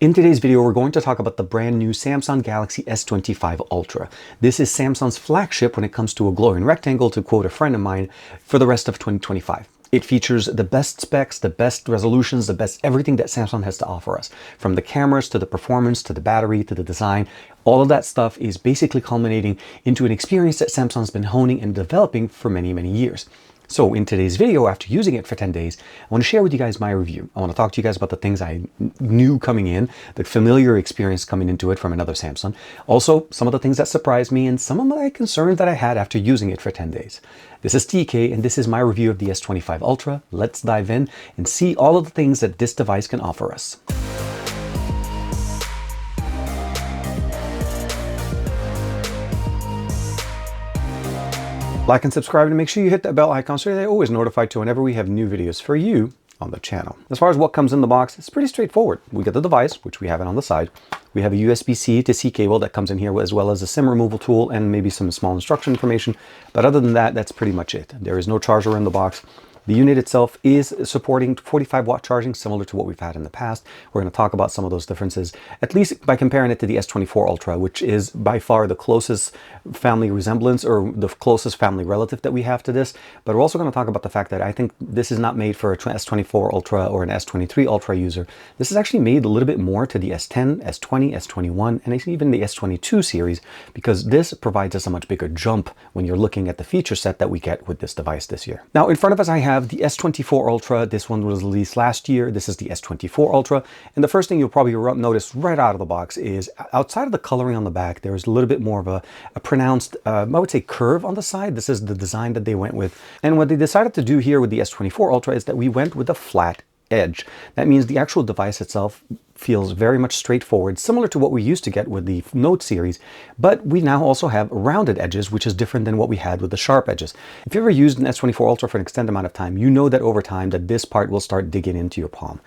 In today's video, we're going to talk about the brand new Samsung Galaxy S25 Ultra. This is Samsung's flagship when it comes to a glowing rectangle, to quote a friend of mine, for the rest of 2025. It features the best specs, the best resolutions, the best everything that Samsung has to offer us. From the cameras, to the performance, to the battery, to the design, all of that stuff is basically culminating into an experience that Samsung's been honing and developing for many, many years. So in today's video, after using it for 10 days, I want to share with you guys my review. I want to talk to you guys about the things I knew coming in, the familiar experience coming into it from another Samsung. Also, some of the things that surprised me and some of my concerns that I had after using it for 10 days. This is TK and this is my review of the S25 Ultra. Let's dive in and see all of the things that this device can offer us. Like and subscribe, and make sure you hit that bell icon so you're always notified to whenever we have new videos for you on the channel. As far as what comes in the box, it's pretty straightforward. We get the device, which we have it on the side. We have a USB-C to C cable that comes in here, as well as a SIM removal tool and maybe some small instruction information. But other than that, that's pretty much it. There is no charger in the box. The unit itself is supporting 45-watt charging, similar to what we've had in the past. We're going to talk about some of those differences, at least by comparing it to the S24 Ultra, which is by far the closest family resemblance or the closest family relative that we have to this. But we're also going to talk about the fact that I think this is not made for a S24 Ultra or an S23 Ultra user. This is actually made a little bit more to the S10, S20, S21, and even the S22 series, because this provides us a much bigger jump when you're looking at the feature set that we get with this device this year. Now, in front of us, I have the S24 Ultra. This one was released last year. This is the S24 Ultra. And the first thing you'll probably notice right out of the box is, outside of the coloring on the back, there's a little bit more of a pronounced, I would say, curve on the side. This is the design that they went with. And what they decided to do here with the S24 Ultra is that we went with a flat edge. That means the actual device itself feels very much straightforward, similar to what we used to get with the Note series, but we now also have rounded edges, which is different than what we had with the sharp edges. If you ever used an S24 Ultra for an extended amount of time, you know that over time that this part will start digging into your palm.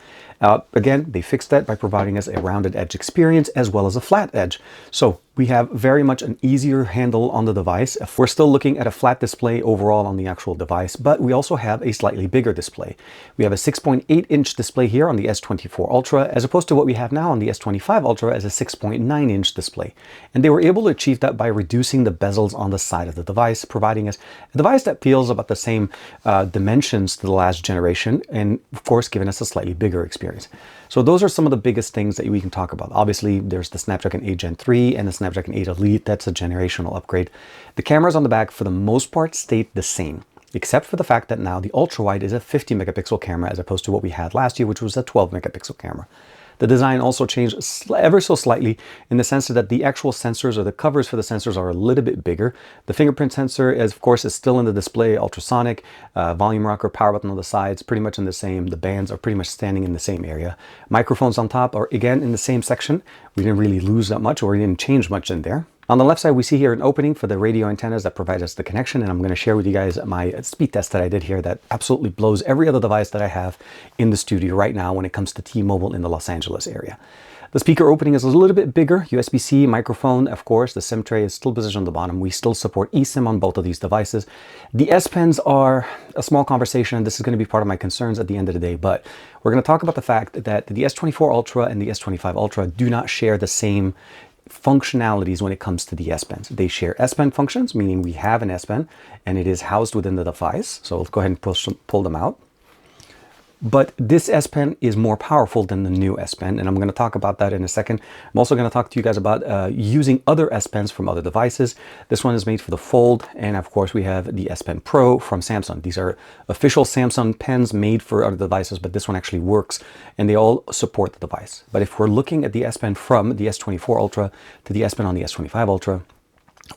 Again, they fixed that by providing us a rounded edge experience as well as a flat edge. So we have very much an easier handle on the device. We're still looking at a flat display overall on the actual device, but we also have a slightly bigger display. We have a 6.8-inch display here on the S24 Ultra, as opposed to what we have now on the S25 Ultra as a 6.9-inch display. And they were able to achieve that by reducing the bezels on the side of the device, providing us a device that feels about the same dimensions to the last generation, and of course giving us a slightly bigger experience. So those are some of the biggest things that we can talk about. Obviously, there's the Snapdragon 8 Gen 3 and the Snapdragon 8 Elite. That's a generational upgrade. The cameras on the back, for the most part, stayed the same, except for the fact that now the ultra-wide is a 50 megapixel camera as opposed to what we had last year, which was a 12 megapixel camera. The design also changed ever so slightly in the sense that the actual sensors, or the covers for the sensors, are a little bit bigger. The fingerprint sensor, of course, is still in the display, ultrasonic, volume rocker, power button on the sides, pretty much in the same. The bands are pretty much standing in the same area. Microphones on top are again in the same section. We didn't really lose that much, or we didn't change much in there. On the left side, we see here an opening for the radio antennas that provide us the connection, and I'm going to share with you guys my speed test that I did here that absolutely blows every other device that I have in the studio right now when it comes to T-Mobile in the Los Angeles area. The speaker opening is a little bit bigger, USB-C, microphone, of course. The SIM tray is still positioned on the bottom. We still support eSIM on both of these devices. The S Pens are a small conversation, and this is going to be part of my concerns at the end of the day, but we're going to talk about the fact that the S24 Ultra and the S25 Ultra do not share the same functionalities when it comes to the S Pens. They share S Pen functions, meaning we have an S Pen and it is housed within the device. So let's go ahead and pull them out. But this S Pen is more powerful than the new S Pen, and I'm going to talk about that in a second. I'm also going to talk to you guys about using other S Pens from other devices. This one is made for the Fold, and of course we have the S Pen Pro from Samsung. These are official Samsung pens made for other devices, but this one actually works, and they all support the device. But if we're looking at the S Pen from the S24 Ultra to the S Pen on the S25 Ultra,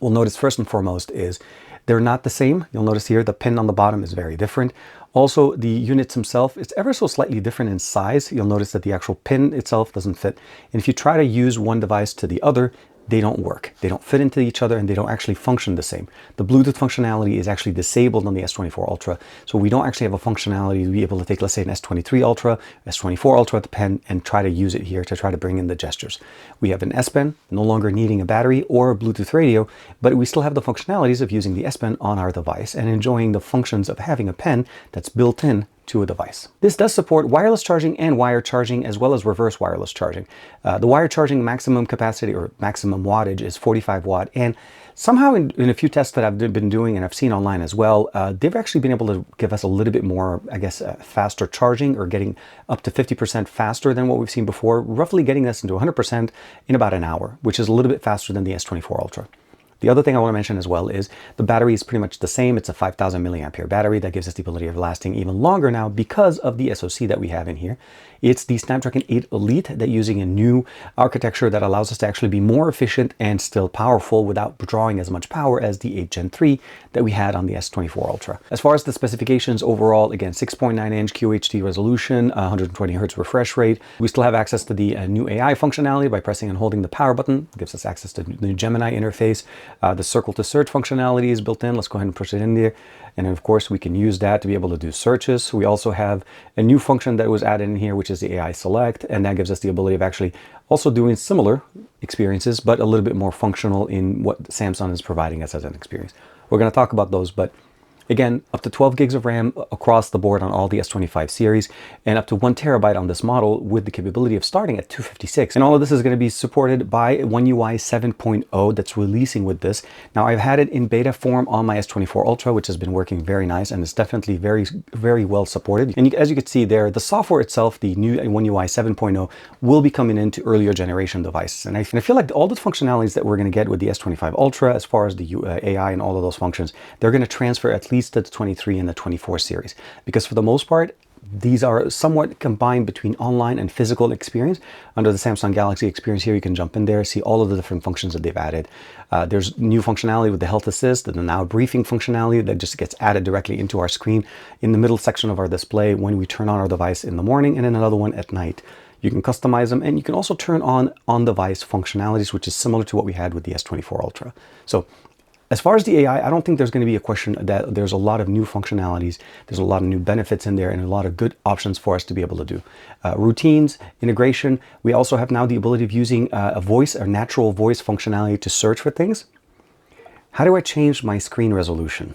we'll notice first and foremost is they're not the same. You'll notice here the pin on the bottom is very different. Also, the units themselves, it's ever so slightly different in size. You'll notice that the actual pin itself doesn't fit. And if you try to use one device to the other, they don't work. They don't fit into each other and they don't actually function the same. The Bluetooth functionality is actually disabled on the S24 Ultra. So we don't actually have a functionality to be able to take, let's say, an S23 Ultra, S24 Ultra at the pen and try to use it here to try to bring in the gestures. We have an S Pen, no longer needing a battery or a Bluetooth radio, but we still have the functionalities of using the S Pen on our device and enjoying the functions of having a pen that's built in to a device. This does support wireless charging and wired charging, as well as reverse wireless charging. The wired charging maximum capacity or maximum wattage is 45 watt, and somehow in a few tests that I've been doing and I've seen online as well, they've actually been able to give us a little bit more, I guess, faster charging, or getting up to 50% faster than what we've seen before, roughly getting us into 100% in about an hour, which is a little bit faster than the S24 Ultra. The other thing I want to mention as well is the battery is pretty much the same. It's a 5,000 milliamp hour battery that gives us the ability of lasting even longer now because of the SoC that we have in here. It's the Snapdragon 8 Elite that using a new architecture that allows us to actually be more efficient and still powerful without drawing as much power as the 8 Gen 3 that we had on the S24 Ultra. As far as the specifications overall, again, 6.9-inch QHD resolution, 120 Hz refresh rate. We still have access to the new AI functionality by pressing and holding the power button. It gives us access to the new Gemini interface. The circle to search functionality is built in. Let's go ahead and push it in there. And then of course we can use that to be able to do searches. We also have a new function that was added in here, which is the AI select. And that gives us the ability of actually also doing similar experiences, but a little bit more functional in what Samsung is providing us as an experience. We're going to talk about those, but again, up to 12 gigs of RAM across the board on all the S25 series, and up to 1 terabyte on this model with the capability of starting at 256. And all of this is going to be supported by One UI 7.0 that's releasing with this. Now, I've had it in beta form on my S24 Ultra, which has been working very nice, and it's definitely very, very well supported. And as you can see there, the software itself, the new One UI 7.0, will be coming into earlier generation devices. And I feel like all the functionalities that we're going to get with the S25 Ultra, as far as the AI and all of those functions, they're going to transfer at least to the 23 and the 24 series, because for the most part these are somewhat combined between online and physical experience. Under the Samsung Galaxy experience here, you can jump in there, see all of the different functions that they've added. There's new functionality with the health assist and the now briefing functionality that just gets added directly into our screen in the middle section of our display when we turn on our device in the morning, and then another one at night. You can customize them, and you can also turn on device functionalities, which is similar to what we had with the S24 Ultra. So as far as the AI, I don't think there's going to be a question that there's a lot of new functionalities, there's a lot of new benefits in there, and a lot of good options for us to be able to do. Routines, integration. We also have now the ability of using a voice, or natural voice functionality to search for things. How do I change my screen resolution?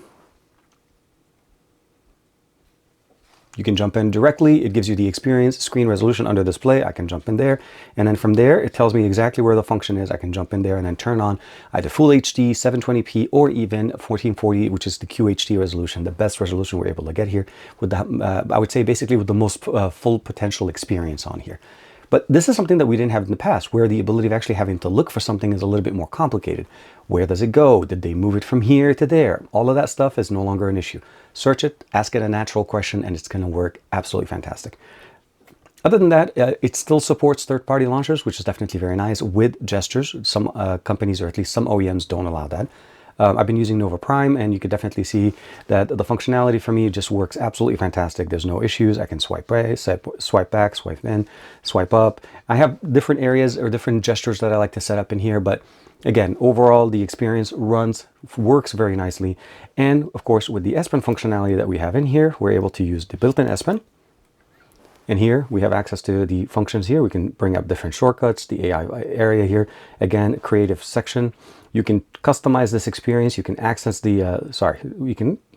You can jump in directly. It gives you the experience, screen resolution under display. I can jump in there. And then from there, it tells me exactly where the function is. I can jump in there and then turn on either full HD, 720p, or even 1440, which is the QHD resolution, the best resolution we're able to get here with the, I would say basically with the most full potential experience on here. But this is something that we didn't have in the past, where the ability of actually having to look for something is a little bit more complicated. Where does it go? Did they move it from here to there? All of that stuff is no longer an issue. Search it, ask it a natural question, and it's going to work absolutely fantastic. Other than that, it still supports third-party launchers, which is definitely very nice, with gestures. Some companies, or at least some OEMs, don't allow that. I've been using Nova Prime, and you can definitely see that the functionality for me just works absolutely fantastic. There's no issues. I can swipe right, swipe back, swipe in, swipe up. I have different areas or different gestures that I like to set up in here, but again, overall, the experience works very nicely. And of course, with the S Pen functionality that we have in here, we're able to use the built-in S Pen. And here we have access to the functions here. We can bring up different shortcuts, the AI area here. Again, creative section. You can customize this experience. You can access the,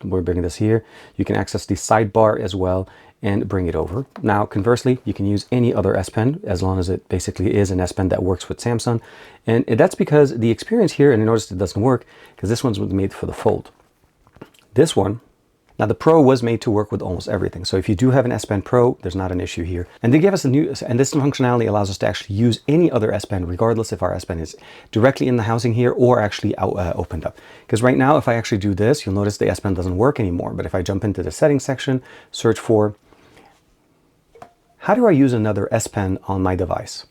we're bringing this here. You can access the sidebar as well and bring it over. Now, conversely, you can use any other S Pen as long as it basically is an S Pen that works with Samsung. And that's because the experience here, and you notice it doesn't work because this one's made for the Fold. This one, now the Pro was made to work with almost everything. So if you do have an S Pen Pro, there's not an issue here. And they give us a new, and this functionality allows us to actually use any other S Pen, regardless if our S Pen is directly in the housing here or actually opened up. Because right now, if I actually do this, you'll notice the S Pen doesn't work anymore. But if I jump into the settings section, search for, how do I use another S Pen on my device?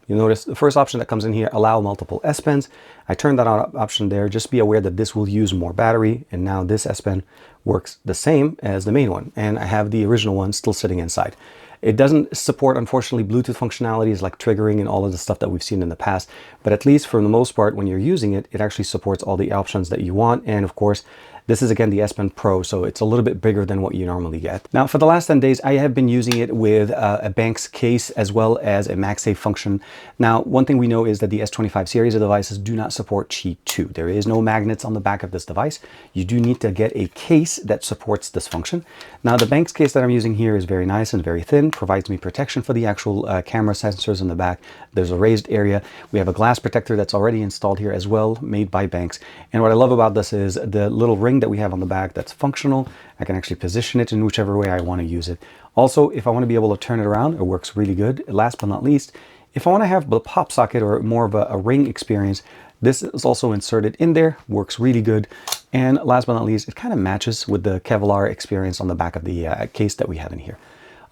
You'll notice the first option that comes in here, allow multiple S Pens. I turned that on option there. Just be aware that this will use more battery. And now this S Pen works the same as the main one. And I have the original one still sitting inside. It doesn't support, unfortunately, Bluetooth functionalities like triggering and all of the stuff that we've seen in the past. But at least for the most part, when you're using it, it actually supports all the options that you want. And of course, This is again the S Pen Pro, so it's a little bit bigger than what you normally get. Now for the last 10 days, I have been using it with a Banks case as well as a MagSafe function. Now, one thing we know is that the S25 series of devices do not support Qi 2. There is no magnets on the back of this device. You do need to get a case that supports this function. Now, the Banks case that I'm using here is very nice and very thin, provides me protection for the actual camera sensors in the back. There's a raised area. We have a glass protector that's already installed here as well, made by Banks. And what I love about this is the little ring that we have on the back that's functional. I can actually position it in whichever way I want to use it. Also, if I want to be able to turn it around, it works really good. Last but not least, if I want to have the pop socket or more of a ring experience, this is also inserted in there, works really good. And last but not least, it kind of matches with the Kevlar experience on the back of the case that we have in here.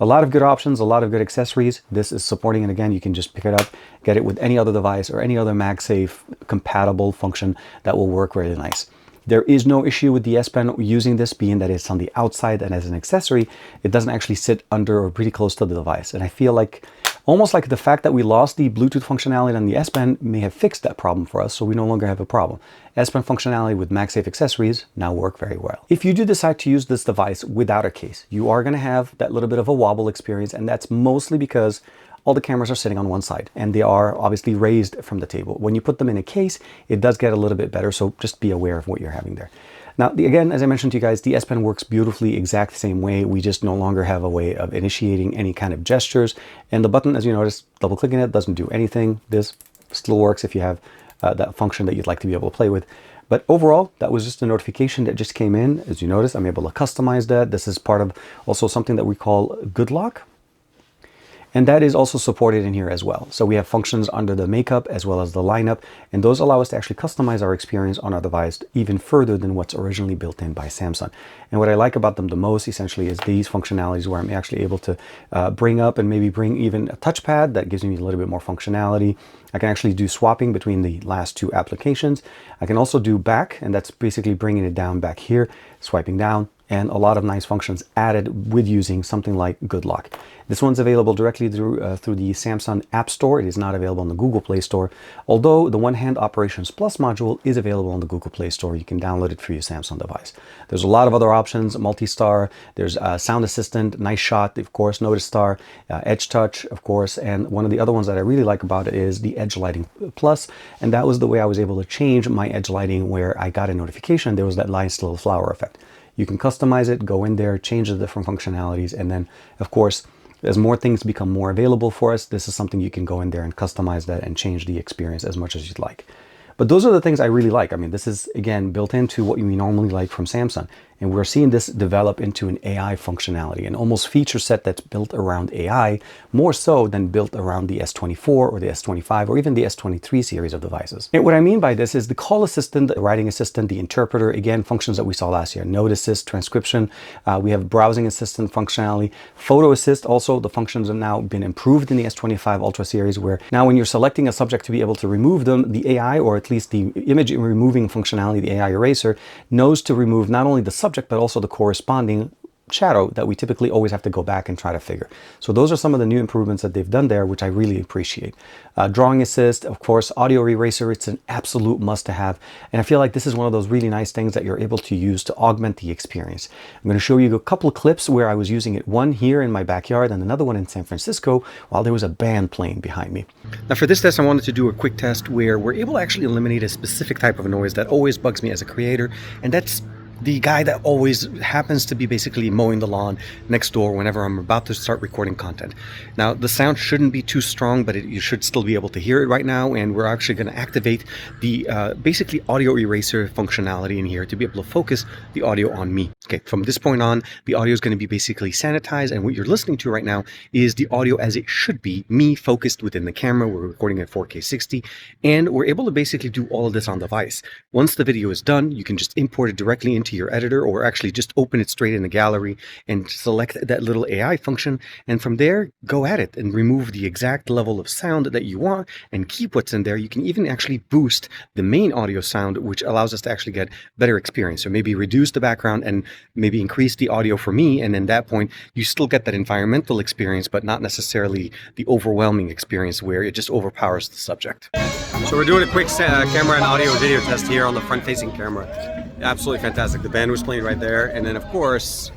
A lot of good options, a lot of good accessories. This is supporting, and again, you can just pick it up, get it with any other device or any other MagSafe compatible function that will work really nice. There is no issue with the S Pen using this, being that it's on the outside and as an accessory, it doesn't actually sit under or pretty close to the device. And I feel like almost like the fact that we lost the Bluetooth functionality on the S Pen may have fixed that problem for us, so we no longer have a problem. S Pen functionality with MagSafe accessories now work very well. If you do decide to use this device without a case, you are going to have that little bit of a wobble experience, and that's mostly because all the cameras are sitting on one side and they are obviously raised from the table. When you put them in a case, it does get a little bit better, so just be aware of what you're having there. Now, again, as I mentioned to you guys, the S Pen works beautifully exact same way. We just no longer have a way of initiating any kind of gestures. And the button, as you notice, double clicking it doesn't do anything. This still works if you have that function that you'd like to be able to play with. But overall, that was just a notification that just came in. As you notice, I'm able to customize that. This is part of also something that we call Good Lock. And that is also supported in here as well. So we have functions under the makeup as well as the lineup, and those allow us to actually customize our experience on our device even further than what's originally built in by Samsung. And what I like about them the most essentially is these functionalities where I'm actually able to bring up and maybe bring even a touchpad that gives me a little bit more functionality. I can actually do swapping between the last two applications. I can also do back, and that's basically bringing it down back here, swiping down, and a lot of nice functions added with using something like Good Lock. This one's available directly through the Samsung App Store. It is not available on the Google Play Store, although the One Hand Operations Plus module is available on the Google Play Store. You can download it for your Samsung device. There's a lot of other options, multi-star, there's Sound Assistant, Nice Shot, of course, Notice Star, Edge Touch, of course, and one of the other ones that I really like about it is the Edge Lighting Plus, and that was the way I was able to change my edge lighting where I got a notification. There was that nice little flower effect. You can customize it, go in there, change the different functionalities, and then, of course, as more things become more available for us, this is something you can go in there and customize that and change the experience as much as you'd like. But those are the things I really like. I mean, this is, again, built into what you normally like from Samsung. And we're seeing this develop into an AI functionality, an almost feature set that's built around AI, more so than built around the S24 or the S25 or even the S23 series of devices. And what I mean by this is the call assistant, the writing assistant, the interpreter, again, functions that we saw last year. Note assist, transcription, we have browsing assistant functionality, photo assist. Also, the functions have now been improved in the S25 Ultra series, where now when you're selecting a subject to be able to remove them, the AI, or at least the image removing functionality, the AI eraser, knows to remove not only the subject, but also the corresponding shadow that we typically always have to go back and try to figure. So those are some of the new improvements that they've done there, which I really appreciate. Drawing assist, of course, audio eraser, it's an absolute must to have. And I feel like this is one of those really nice things that you're able to use to augment the experience. I'm going to show you a couple of clips where I was using it, one here in my backyard and another one in San Francisco while there was a band playing behind me. Now for this test, I wanted to do a quick test where we're able to actually eliminate a specific type of noise that always bugs me as a creator, and that's the guy that always happens to be basically mowing the lawn next door whenever I'm about to start recording content. Now, the sound shouldn't be too strong, but you should still be able to hear it right now, and we're actually going to activate the basically audio eraser functionality in here to be able to focus the audio on me. Okay, from this point on, the audio is going to be basically sanitized, and what you're listening to right now is the audio as it should be, me focused within the camera. We're recording at 4K 60, and we're able to basically do all of this on device. Once the video is done, you can just import it directly into your editor, or actually just open it straight in the gallery and select that little AI function, and from there go at it and remove the exact level of sound that you want and keep what's in there. You can even actually boost the main audio sound, which allows us to actually get better experience. So maybe reduce the background and maybe increase the audio for me, and at that point you still get that environmental experience, but not necessarily the overwhelming experience where it just overpowers the subject. So we're doing a quick camera and audio video test here on the front-facing camera. Absolutely fantastic. The band was playing right there, and then of course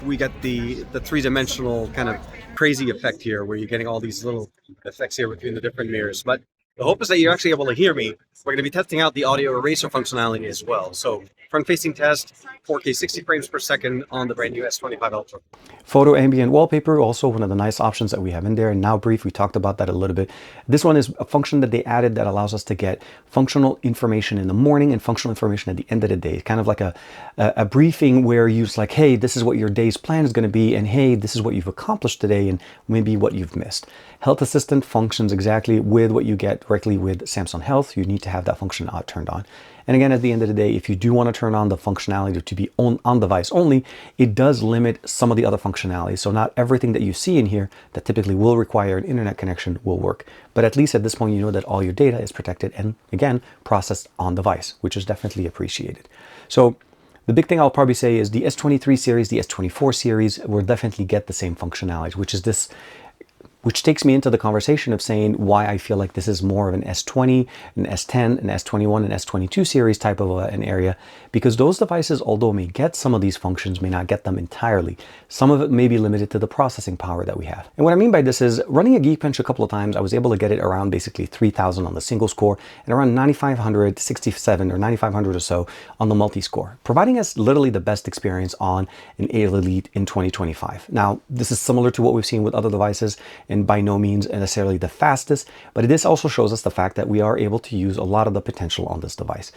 we got the three-dimensional kind of crazy effect here, where you're getting all these little effects here between the different mirrors. But the hope is that you're actually able to hear me. We're going to be testing out the audio eraser functionality as well. So front-facing test, 4K 60 frames per second on the brand new S25 Ultra. Photo ambient wallpaper, also one of the nice options that we have in there. And now brief, we talked about that a little bit. This one is a function that they added that allows us to get functional information in the morning and functional information at the end of the day. Kind of like a briefing where you're just like, hey, this is what your day's plan is going to be, and hey, this is what you've accomplished today, and maybe what you've missed. Health Assistant functions exactly with what you get directly with Samsung Health. You need to have that function turned on. And again, at the end of the day, if you do want to turn on the functionality to be on device only, it does limit some of the other functionality. So not everything that you see in here that typically will require an internet connection will work. But at least at this point, you know that all your data is protected and, again, processed on device, which is definitely appreciated. So the big thing I'll probably say is the S23 series, the S24 series will definitely get the same functionality, which takes me into the conversation of saying why I feel like this is more of an S20, an S10, an S21, an S22 series type of an area, because those devices, although may get some of these functions, may not get them entirely. Some of it may be limited to the processing power that we have. And what I mean by this is, running a Geekbench a couple of times, I was able to get it around basically 3,000 on the single score and around 9,500, 67 or 9,500 or so on the multi-score, providing us literally the best experience on an Elite in 2025. Now, this is similar to what we've seen with other devices, and by no means necessarily the fastest, but this also shows us the fact that we are able to use a lot of the potential on this device.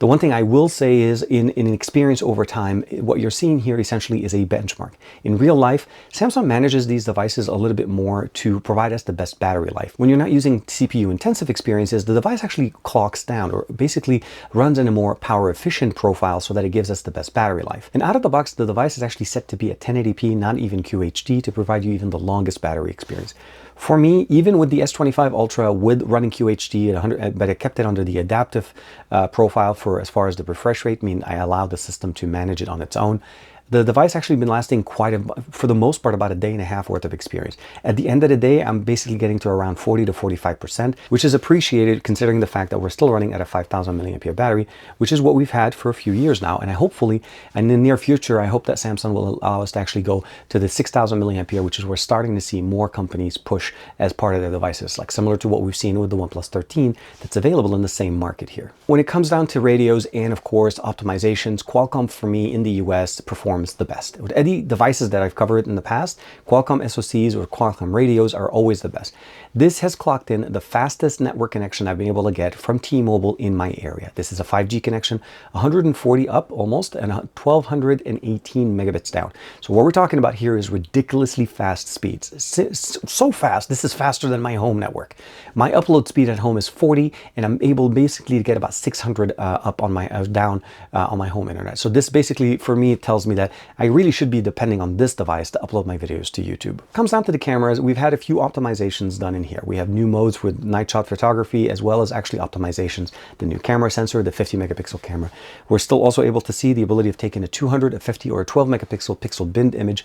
The one thing I will say is in an experience over time, what you're seeing here essentially is a benchmark. In real life, Samsung manages these devices a little bit more to provide us the best battery life. When you're not using CPU intensive experiences, the device actually clocks down, or basically runs in a more power efficient profile so that it gives us the best battery life. And out of the box, the device is actually set to be at 1080p, not even QHD, to provide you even the longest battery experience. For me, even with the S25 Ultra with running QHD at 100, but I kept it under the adaptive profile for as far as the refresh rate, meaning I allowed the system to manage it on its own. The device actually been lasting for the most part, about a day and a half worth of experience. At the end of the day, I'm basically getting to around 40 to 45%, which is appreciated considering the fact that we're still running at a 5,000 milliampere battery, which is what we've had for a few years now. And hopefully, in the near future, I hope that Samsung will allow us to actually go to the 6,000 milliampere, which is we're starting to see more companies push as part of their devices, like similar to what we've seen with the OnePlus 13 that's available in the same market here. When it comes down to radios and of course optimizations, Qualcomm for me in the US performs the best. With any devices that I've covered in the past, Qualcomm SoCs or Qualcomm radios are always the best. This has clocked in the fastest network connection I've been able to get from T-Mobile in my area. This is a 5G connection, 140 up almost, and 1,218 megabits down. So what we're talking about here is ridiculously fast speeds. So fast, this is faster than my home network. My upload speed at home is 40, and I'm able basically to get about 600 up on my down on my home internet. So this basically, for me, tells me that I really should be depending on this device to upload my videos to YouTube. Comes down to the cameras, we've had a few optimizations done in here. We have new modes with night shot photography, as well as actually optimizations, the new camera sensor, the 50 megapixel camera. We're still also able to see the ability of taking a 200, a 50, or a 12 megapixel pixel binned image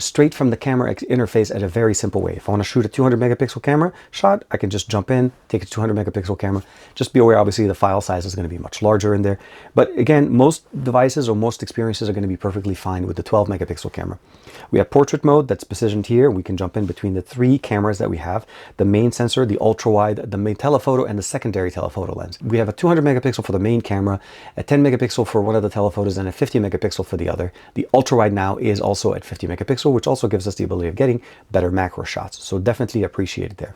straight from the camera interface at a very simple way. If I want to shoot a 200 megapixel camera shot, I can just jump in, take a 200 megapixel camera. Just be aware, obviously, the file size is going to be much larger in there. But again, most devices or most experiences are going to be perfectly fine with the 12 megapixel camera. We have portrait mode that's positioned here. We can jump in between the three cameras that we have: the main sensor, the ultra wide, the main telephoto, and the secondary telephoto lens. We have a 200 megapixel for the main camera, a 10 megapixel for one of the telephotos, and a 50 megapixel for the other. The ultra wide now is also at 50 megapixel, which also gives us the ability of getting better macro shots. So definitely appreciated there.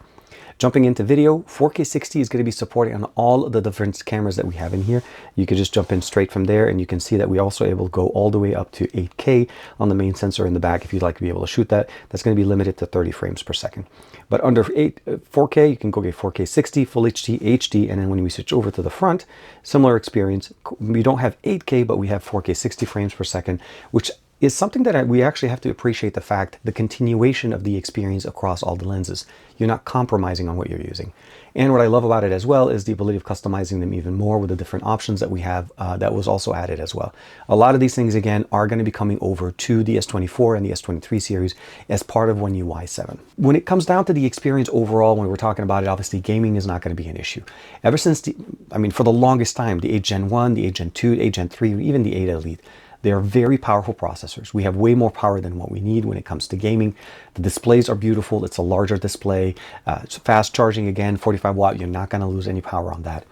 Jumping into video, 4K 60 is going to be supporting on all of the different cameras that we have in here. You can just jump in straight from there, and you can see that we also able to go all the way up to 8K on the main sensor in the back. If you'd like to be able to shoot that, that's going to be limited to 30 frames per second. But under 4K, you can go get 4K 60, Full HD, HD, and then when we switch over to the front, similar experience. We don't have 8K, but we have 4K 60 frames per second, which is something that we actually have to appreciate the fact, the continuation of the experience across all the lenses. You're not compromising on what you're using. And what I love about it as well is the ability of customizing them even more with the different options that we have that was also added as well. A lot of these things, again, are going to be coming over to the S24 and the S23 series as part of One UI 7. When it comes down to the experience overall, when we're talking about it, obviously gaming is not going to be an issue. Ever since, for the longest time, the 8 Gen 1, the 8 Gen 2, 8 Gen 3, even the 8 Elite, they are very powerful processors. We have way more power than what we need when it comes to gaming. The displays are beautiful. It's a larger display. It's fast charging again, 45 watt. You're not going to lose any power on that.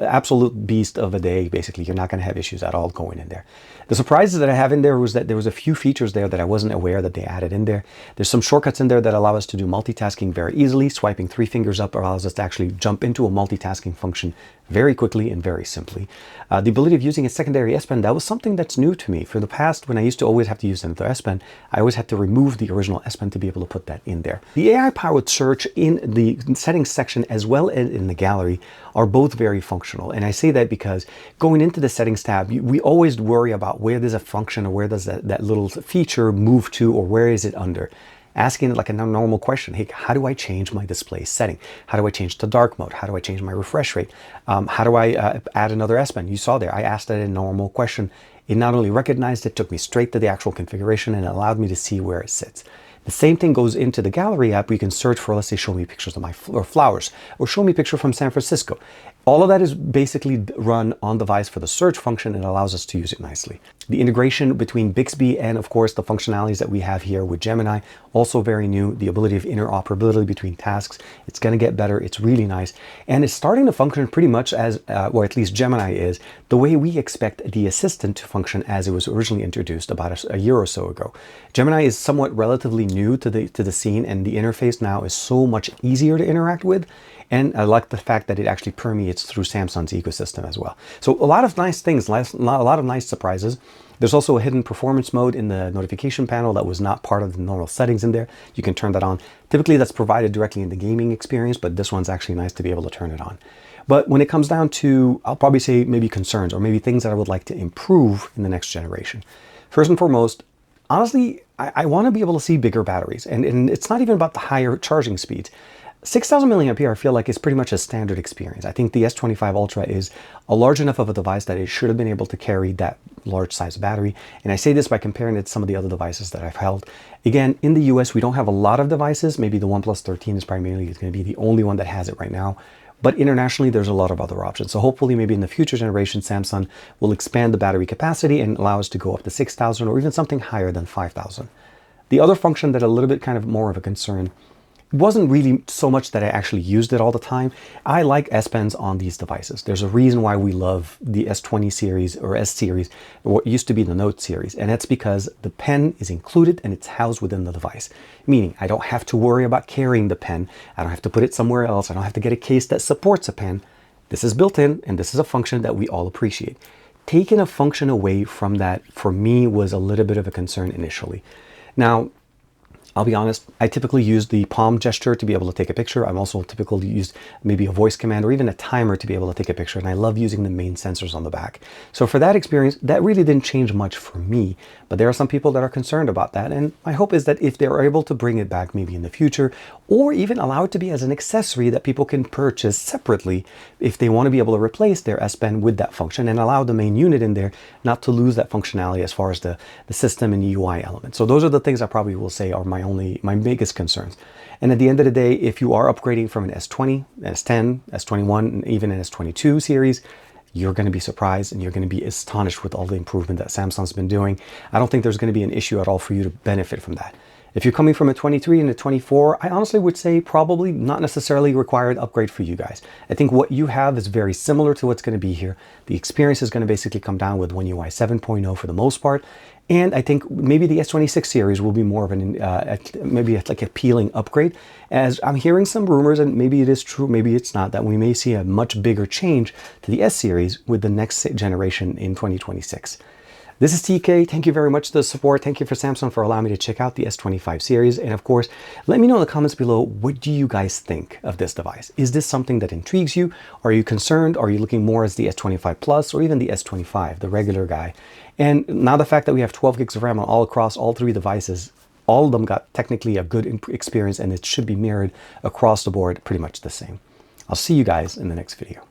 Absolute beast of a day, basically. You're not going to have issues at all going in there. The surprises that I have in there was that there was a few features there that I wasn't aware that they added in there. There's some shortcuts in there that allow us to do multitasking very easily. Swiping 3 fingers up allows us to actually jump into a multitasking function very quickly and very simply. The ability of using a secondary S Pen, that was something that's new to me. For the past, when I used to always have to use another S Pen, I always had to remove the original S Pen to be able to put that in there. The AI-powered search in the settings section as well as in the gallery are both very functional. And I say that because going into the settings tab, we always worry about where does a function or where does that little feature move to, or where is it under. Asking it like a normal question. Hey, how do I change my display setting? How do I change to dark mode? How do I change my refresh rate? How do I add another S Pen? You saw there, I asked that a normal question. It not only recognized it, took me straight to the actual configuration and allowed me to see where it sits. The same thing goes into the gallery app where you can search for, let's say, show me pictures of my flowers, or show me a picture from San Francisco. All of that is basically run on device for the search function and allows us to use it nicely. The integration between Bixby and, of course, the functionalities that we have here with Gemini, also very new. The ability of interoperability between tasks, it's going to get better. It's really nice. And it's starting to function pretty much as, or at least Gemini is, the way we expect the assistant to function as it was originally introduced about a year or so ago. Gemini is somewhat relatively new to the scene, and the interface now is so much easier to interact with. And I like the fact that it actually permeates through Samsung's ecosystem as well. So a lot of nice things, a lot of nice surprises. There's also a hidden performance mode in the notification panel that was not part of the normal settings in there. You can turn that on. Typically that's provided directly in the gaming experience, but this one's actually nice to be able to turn it on. But when it comes down to, I'll probably say maybe concerns or maybe things that I would like to improve in the next generation. First and foremost, honestly, I want to be able to see bigger batteries. And it's not even about the higher charging speeds. 6,000 milliampere I feel like is pretty much a standard experience. I think the S25 Ultra is a large enough of a device that it should have been able to carry that large size battery. And I say this by comparing it to some of the other devices that I've held. Again, in the US, we don't have a lot of devices. Maybe the OnePlus 13 is primarily going to be the only one that has it right now. But internationally, there's a lot of other options. So hopefully maybe in the future generation, Samsung will expand the battery capacity and allow us to go up to 6,000 or even something higher than 5,000. The other function that a little bit kind of more of a concern wasn't really so much that I actually used it all the time. I like S Pens on these devices. There's a reason why we love the S20 series or S series, or what used to be the Note series. And that's because the pen is included and it's housed within the device. Meaning I don't have to worry about carrying the pen. I don't have to put it somewhere else. I don't have to get a case that supports a pen. This is built in, and this is a function that we all appreciate. Taking a function away from that, for me, was a little bit of a concern initially. Now, I'll be honest, I typically use the palm gesture to be able to take a picture. I'm also typically use maybe a voice command or even a timer to be able to take a picture. And I love using the main sensors on the back. So for that experience, that really didn't change much for me. But there are some people that are concerned about that. And my hope is that if they're able to bring it back maybe in the future, or even allow it to be as an accessory that people can purchase separately if they want to be able to replace their S Pen with that function and allow the main unit in there not to lose that functionality as far as the system and UI element. So those are the things I probably will say are my biggest concerns. And at the end of the day, if you are upgrading from an S20, S10, S21, and even an S22 series, you're going to be surprised and you're going to be astonished with all the improvement that Samsung's been doing. I don't think there's going to be an issue at all for you to benefit from that. If you're coming from a 23 and a 24, I honestly would say probably not necessarily required upgrade for you guys. I think what you have is very similar to what's going to be here. The experience is going to basically come down with One UI 7.0 for the most part. And I think maybe the S26 series will be more of an, maybe like appealing upgrade, as I'm hearing some rumors, and maybe it is true, maybe it's not, that we may see a much bigger change to the S series with the next generation in 2026. This is TK. Thank you very much for the support. Thank you for Samsung for allowing me to check out the S25 series. And of course, let me know in the comments below, what do you guys think of this device? Is this something that intrigues you? Are you concerned? Are you looking more as the S25 Plus or even the S25, the regular guy? And now the fact that we have 12 gigs of RAM on all across all three devices, all of them got technically a good experience, and it should be mirrored across the board pretty much the same. I'll see you guys in the next video.